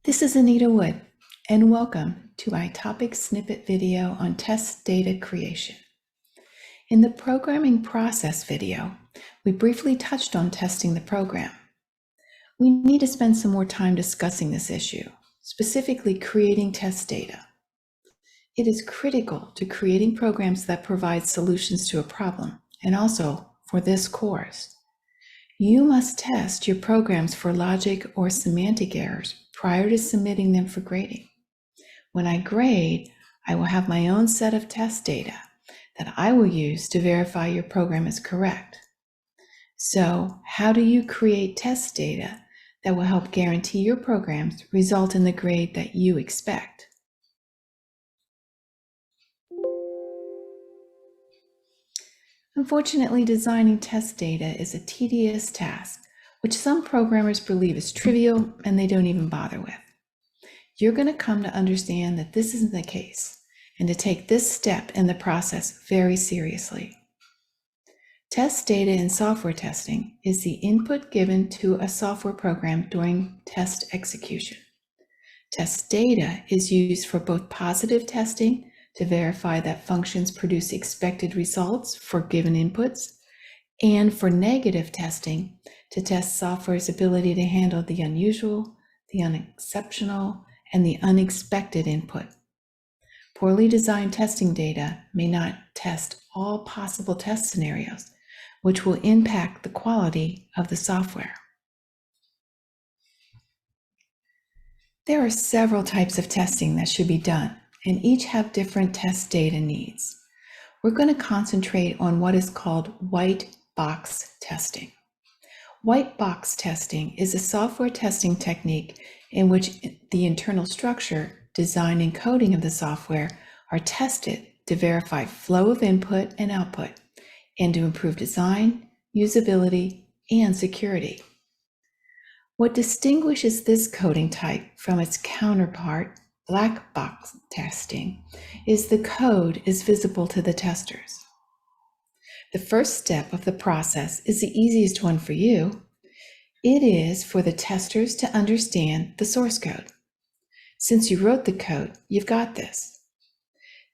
This is Anita Wood, and welcome to my topic snippet video on test data creation. In the programming process video, we briefly touched on testing the program. We need to spend some more time discussing this issue, specifically creating test data. It is critical to creating programs that provide solutions to a problem, and also for this course. You must test your programs for logic or semantic errors prior to submitting them for grading. When I grade, I will have my own set of test data that I will use to verify your program is correct. So, how do you create test data that will help guarantee your programs result in the grade that you expect? Unfortunately, designing test data is a tedious task, which some programmers believe is trivial and they don't even bother with. You're going to come to understand that this isn't the case and to take this step in the process very seriously. Test data in software testing is the input given to a software program during test execution. Test data is used for both positive testing to verify that functions produce expected results for given inputs, and for negative testing to test software's ability to handle the unusual, the unexceptional, and the unexpected input. Poorly designed testing data may not test all possible test scenarios, which will impact the quality of the software. There are several types of testing that should be done, and each have different test data needs. We're going to concentrate on what is called white box testing. White box testing is a software testing technique in which the internal structure, design, and coding of the software are tested to verify flow of input and output, and to improve design, usability, and security. What distinguishes this coding type from its counterpart, black box testing, is the code is visible to the testers. The first step of the process is the easiest one for you. It is for the testers to understand the source code. Since you wrote the code, you've got this.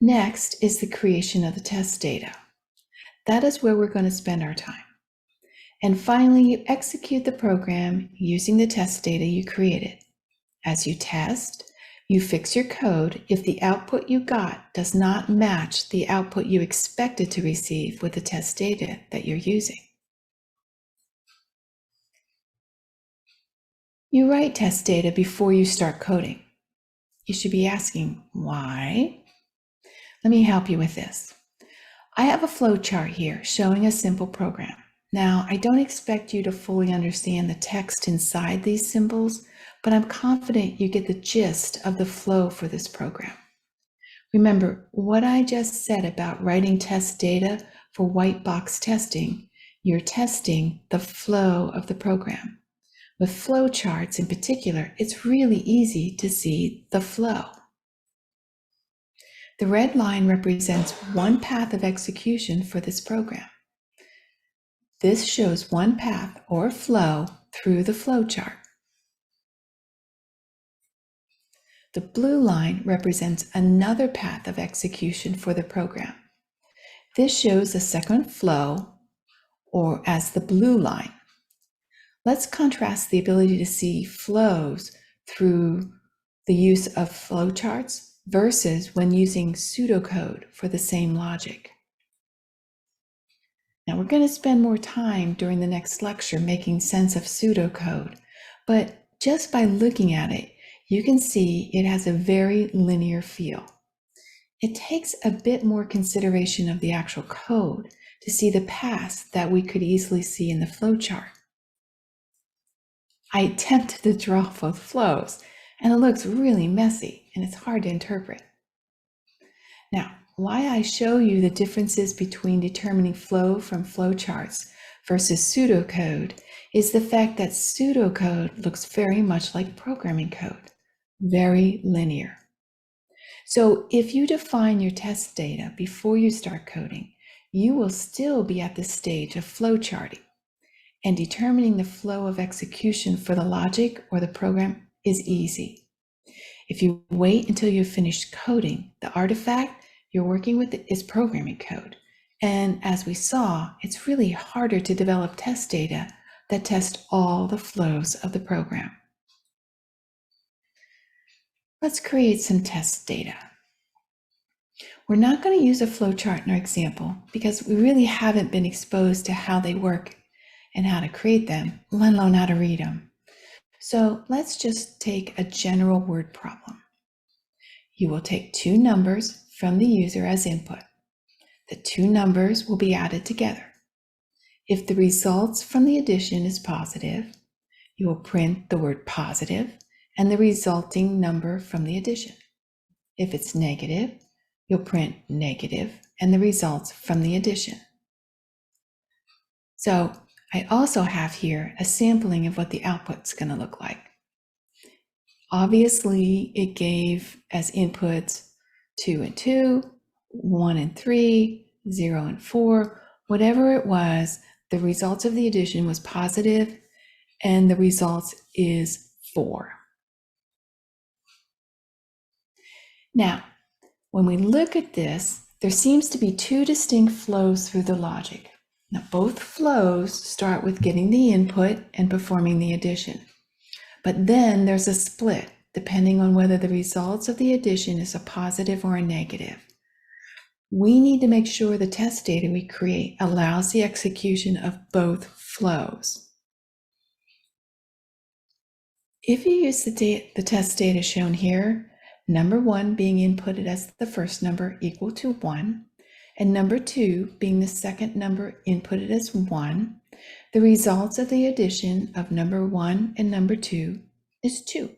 Next is the creation of the test data. That is where we're going to spend our time. And finally, you execute the program using the test data you created. As you test, you fix your code if the output you got does not match the output you expected to receive with the test data that you're using. You write test data before you start coding. You should be asking, why? Let me help you with this. I have a flow chart here showing a simple program. Now, I don't expect you to fully understand the text inside these symbols, but I'm confident you get the gist of the flow for this program. Remember what I just said about writing test data for white box testing. You're testing the flow of the program. With flow charts in particular, it's really easy to see the flow. The red line represents one path of execution for this program. This shows one path or flow through the flow chart. The blue line represents another path of execution for the program. This shows a second flow, or as the blue line. Let's contrast the ability to see flows through the use of flowcharts versus when using pseudocode for the same logic. Now we're going to spend more time during the next lecture making sense of pseudocode, but just by looking at it, you can see it has a very linear feel. It takes a bit more consideration of the actual code to see the paths that we could easily see in the flowchart. I attempted to draw both flows, and it looks really messy and it's hard to interpret. Now, why I show you the differences between determining flow from flowcharts versus pseudocode is the fact that pseudocode looks very much like programming code, very linear. So if you define your test data before you start coding, you will still be at the stage of flowcharting. And determining the flow of execution for the logic or the program is easy. If you wait until you've finished coding, the artifact you're working with is programming code. And as we saw, it's really harder to develop test data that test all the flows of the program. Let's create some test data. We're not going to use a flowchart in our example because we really haven't been exposed to how they work and how to create them, let alone how to read them. So let's just take a general word problem. You will take two numbers from the user as input. The two numbers will be added together. If the results from the addition is positive, you will print the word positive and the resulting number from the addition. If it's negative, you'll print negative and the results from the addition. So I also have here a sampling of what the output's going to look like. Obviously, it gave as inputs 2 and 2, 1 and 3, 0 and 4, whatever it was, the results of the addition was positive, and the results is 4. Now, when we look at this, there seems to be two distinct flows through the logic. Now, both flows start with getting the input and performing the addition. But then there's a split depending on whether the results of the addition is a positive or a negative. We need to make sure the test data we create allows the execution of both flows. If you use the test data shown here, number 1 being inputted as the first number equal to 1, and number 2 being the second number inputted as 1, the results of the addition of number 1 and number 2 is 2,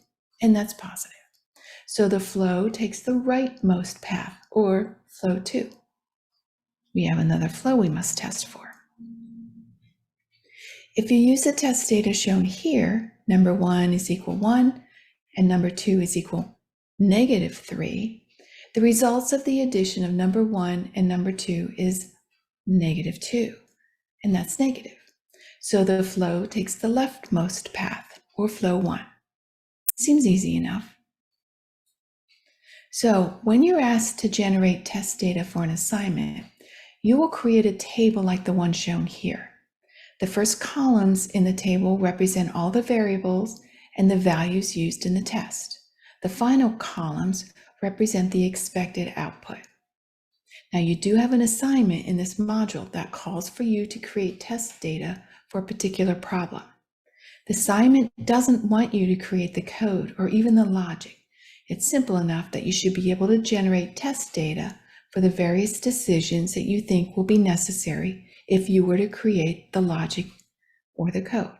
and that's positive. So the flow takes the rightmost path, or flow 2. We have another flow we must test for. If you use the test data shown here, number 1 is equal 1, and number 2 is equal negative 3, the results of the addition of number 1 and number 2 is negative 2, and that's negative. So the flow takes the leftmost path, or flow 1. Seems easy enough. So when you're asked to generate test data for an assignment, you will create a table like the one shown here. The first columns in the table represent all the variables and the values used in the test. The final columns represent the expected output. Now, you do have an assignment in this module that calls for you to create test data for a particular problem. The assignment doesn't want you to create the code or even the logic. It's simple enough that you should be able to generate test data for the various decisions that you think will be necessary if you were to create the logic or the code.